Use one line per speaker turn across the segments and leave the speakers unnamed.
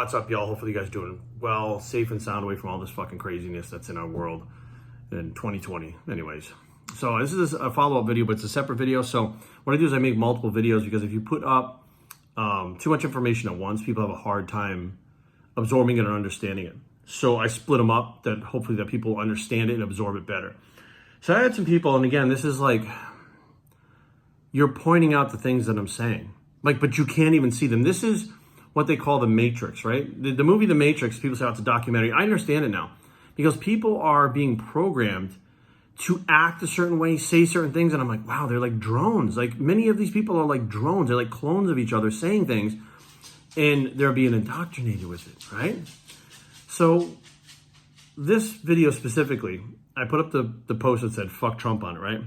What's up, y'all? Hopefully you guys doing well, safe and sound away from all this fucking craziness that's in our world in 2020. Anyways, so this is a follow-up video, but it's a separate video. So what I do is I make multiple videos because if you put up too much information at once, people have a hard time absorbing it and understanding it. So I split them up that hopefully that people understand it and absorb it better. So I had some people, and again, this is like, you're pointing out the things that I'm saying, but you can't even see them. This is what they call the Matrix, right? The movie The Matrix, people say, oh, it's a documentary. I understand it now because people are being programmed to act a certain way, say certain things. And I'm like, wow, they're like drones. Like many of these people are like drones. They're like clones of each other saying things and they're being indoctrinated with it, right? So this video specifically, I put up the post that said, fuck Trump on it, right?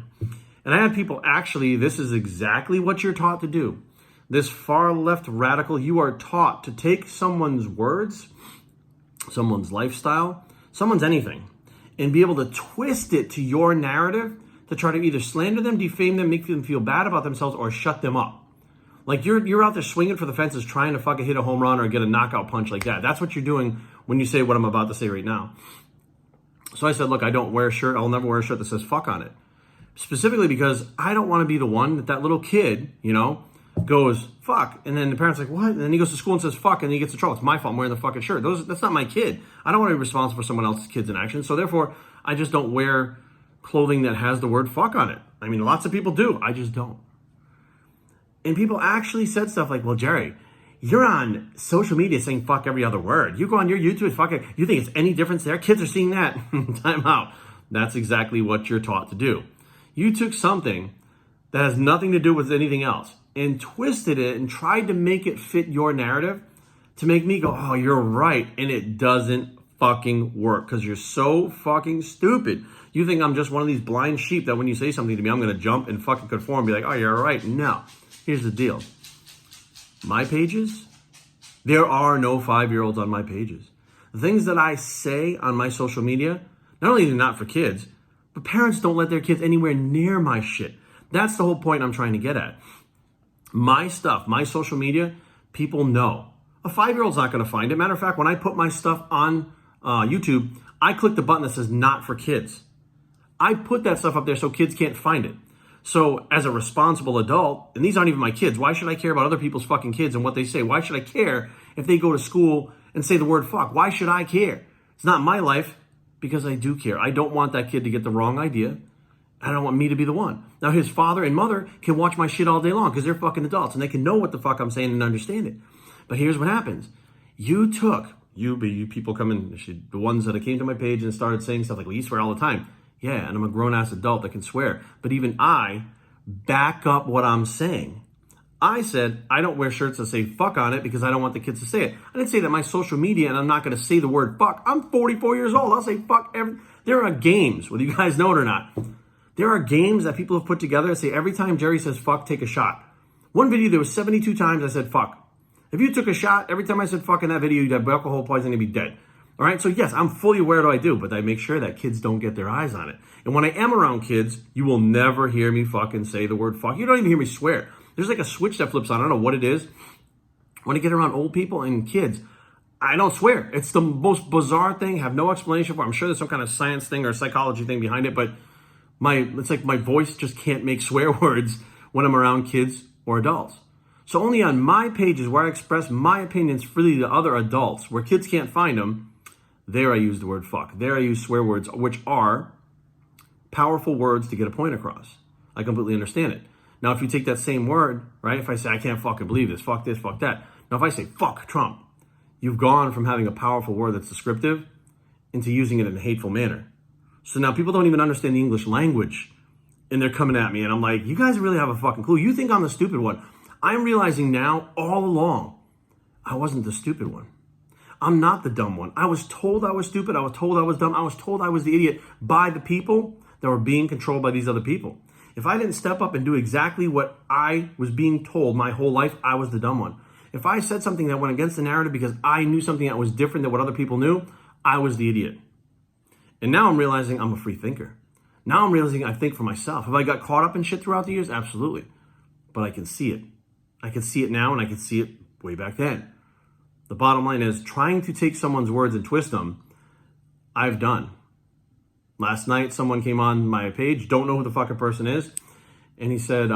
And I had people actually, this is exactly what you're taught to do. This far left radical, you are taught to take someone's words, someone's lifestyle, someone's anything, and be able to twist it to your narrative to try to either slander them, defame them, make them feel bad about themselves, or shut them up. Like you're out there swinging for the fences trying to fucking hit a home run or get a knockout punch like that. That's what you're doing when you say what I'm about to say right now. So I said, look, I don't wear a shirt. I'll never wear a shirt that says fuck on it. Specifically because I don't want to be the one that little kid, goes, fuck. And then the parent's like, what? And then he goes to school and says, fuck. And then he gets in trouble. It's my fault I'm wearing the fucking shirt. That's not my kid. I don't want to be responsible for someone else's kids in action. So therefore, I just don't wear clothing that has the word fuck on it. I mean, lots of people do. I just don't. And people actually said stuff like, well, Jerry, you're on social media saying fuck every other word. You go on your YouTube, fuck it. You think it's any difference there? Kids are seeing that. Time out. That's exactly what you're taught to do. You took something that has nothing to do with anything else and twisted it and tried to make it fit your narrative to make me go, oh, you're right. And it doesn't fucking work because you're so fucking stupid. You think I'm just one of these blind sheep that when you say something to me, I'm going to jump and fucking conform and be like, oh, you're right. No. Here's the deal. My pages, there are no 5-year-olds on my pages. The things that I say on my social media, not only are they not for kids, but parents don't let their kids anywhere near my shit. That's the whole point I'm trying to get at. My stuff, my social media, people know. A 5-year-old's not going to find it. Matter of fact, when I put my stuff on YouTube, I click the button that says not for kids. I put that stuff up there so kids can't find it. So as a responsible adult, and these aren't even my kids, why should I care about other people's fucking kids and what they say? Why should I care if they go to school and say the word fuck? Why should I care? It's not my life because I do care. I don't want that kid to get the wrong idea. I don't want me to be the one. Now, his father and mother can watch my shit all day long because they're fucking adults and they can know what the fuck I'm saying and understand it. But here's what happens. You people come in, the ones that came to my page and started saying stuff like, well, you swear all the time. Yeah, and I'm a grown-ass adult that can swear. But even I back up what I'm saying. I said, I don't wear shirts that say fuck on it because I don't want the kids to say it. I didn't say that my social media and I'm not going to say the word fuck. I'm 44 years old. I'll say fuck. There are games, whether you guys know it or not. There are games that people have put together that say every time Jerry says fuck, take a shot. One video, there was 72 times I said fuck. If you took a shot, every time I said fuck in that video, you'd have alcohol poisoning and be dead. All right, so yes, I'm fully aware of what I do, but I make sure that kids don't get their eyes on it. And when I am around kids, you will never hear me fucking say the word fuck. You don't even hear me swear. There's like a switch that flips on. I don't know what it is. When I get around old people and kids, I don't swear. It's the most bizarre thing. Have no explanation for it. I'm sure there's some kind of science thing or psychology thing behind it, but it's like my voice just can't make swear words when I'm around kids or adults. So only on my pages where I express my opinions freely to other adults, where kids can't find them, there I use the word fuck. There I use swear words, which are powerful words to get a point across. I completely understand it. Now, if you take that same word, right, if I say, I can't fucking believe this, fuck this, fuck that. Now, if I say, fuck Trump, you've gone from having a powerful word that's descriptive into using it in a hateful manner. So now people don't even understand the English language and they're coming at me and I'm like, you guys really have a fucking clue. You think I'm the stupid one. I'm realizing now all along, I wasn't the stupid one. I'm not the dumb one. I was told I was stupid. I was told I was dumb. I was told I was the idiot by the people that were being controlled by these other people. If I didn't step up and do exactly what I was being told my whole life, I was the dumb one. If I said something that went against the narrative because I knew something that was different than what other people knew, I was the idiot. And now I'm realizing I'm a free thinker. Now I'm realizing I think for myself. Have I got caught up in shit throughout the years? Absolutely. But I can see it. I can see it now and I can see it way back then. The bottom line is trying to take someone's words and twist them, I've done. Last night, someone came on my page, don't know who the fucking person is, and he said,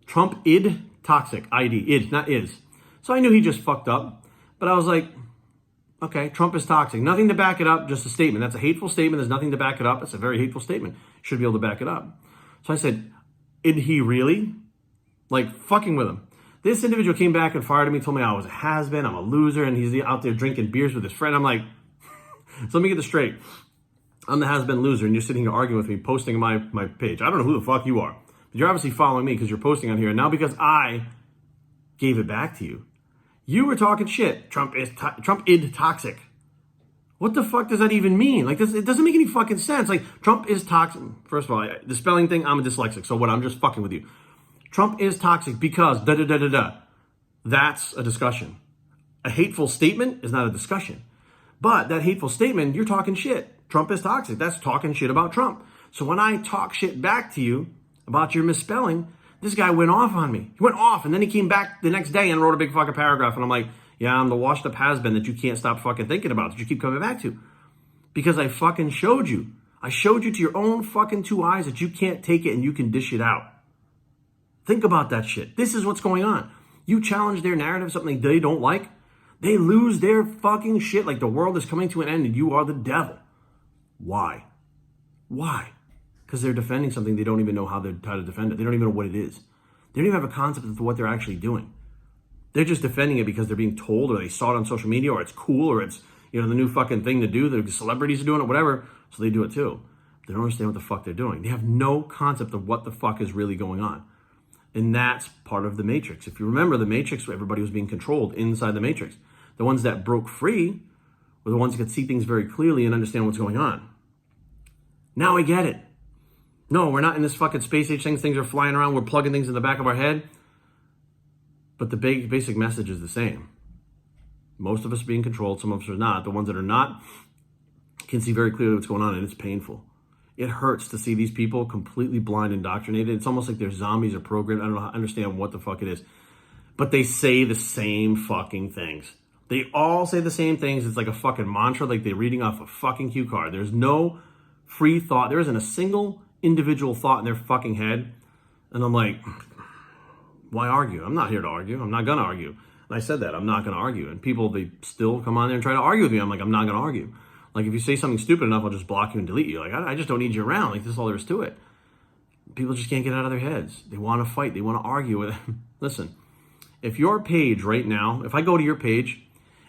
Trump id toxic, ID, id, not is. So I knew he just fucked up, but I was like, okay, Trump is toxic. Nothing to back it up, just a statement. That's a hateful statement. There's nothing to back it up. It's a very hateful statement. Should be able to back it up. So I said, id he really? Like, fucking with him. This individual came back and fired at me, told me I was a has-been, I'm a loser, and he's out there drinking beers with his friend. I'm like, so let me get this straight. I'm the has-been loser, and you're sitting here arguing with me, posting on my page. I don't know who the fuck you are, but you're obviously following me because you're posting on here. And now because I gave it back to you, you were talking shit. Trump id toxic. What the fuck does that even mean? Like, it doesn't make any fucking sense. Like, Trump is toxic. First of all, the spelling thing, I'm a dyslexic, so what? I'm just fucking with you. Trump is toxic because da-da-da-da-da. That's a discussion. A hateful statement is not a discussion. But that hateful statement, you're talking shit. Trump is toxic. That's talking shit about Trump. So when I talk shit back to you about your misspelling, this guy went off on me. He went off, and then he came back the next day and wrote a big fucking paragraph. And I'm like, yeah, I'm the washed up has-been that you can't stop fucking thinking about, that you keep coming back to. Because I fucking showed you. I showed you to your own fucking two eyes that you can't take it and you can dish it out. Think about that shit. This is what's going on. You challenge their narrative, something they don't like, they lose their fucking shit like the world is coming to an end and you are the devil. Why? Why? Because they're defending something they don't even know how to defend it. They don't even know what it is. They don't even have a concept of what they're actually doing. They're just defending it because they're being told, or they saw it on social media, or it's cool, or it's, the new fucking thing to do. The celebrities are doing it, whatever. So they do it too. They don't understand what the fuck they're doing. They have no concept of what the fuck is really going on. And that's part of the Matrix. If you remember the Matrix, everybody was being controlled inside the Matrix. The ones that broke free were the ones that could see things very clearly and understand what's going on. Now I get it. No, we're not in this fucking space age thing. Things are flying around. We're plugging things in the back of our head. But the basic message is the same. Most of us are being controlled. Some of us are not. The ones that are not can see very clearly what's going on, and it's painful. It hurts to see these people completely blind, indoctrinated. It's almost like they're zombies or programmed. I don't understand what the fuck it is. But they say the same fucking things. They all say the same things. It's like a fucking mantra, like they're reading off a fucking cue card. There's no free thought. There isn't a single individual thought in their fucking head. And I'm like, why argue? I'm not here to argue. I'm not going to argue. And I said that. I'm not going to argue. And people, they still come on there and try to argue with me. I'm like, I'm not going to argue. Like, if you say something stupid enough, I'll just block you and delete you. Like, I just don't need you around. Like, this is all there is to it. People just can't get out of their heads. They want to fight. They want to argue with it. Listen, if your page right now, if I go to your page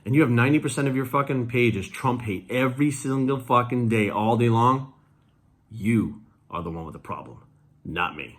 and you have 90% of your fucking page is Trump hate every single fucking day, all day long, you are the one with the problem, not me.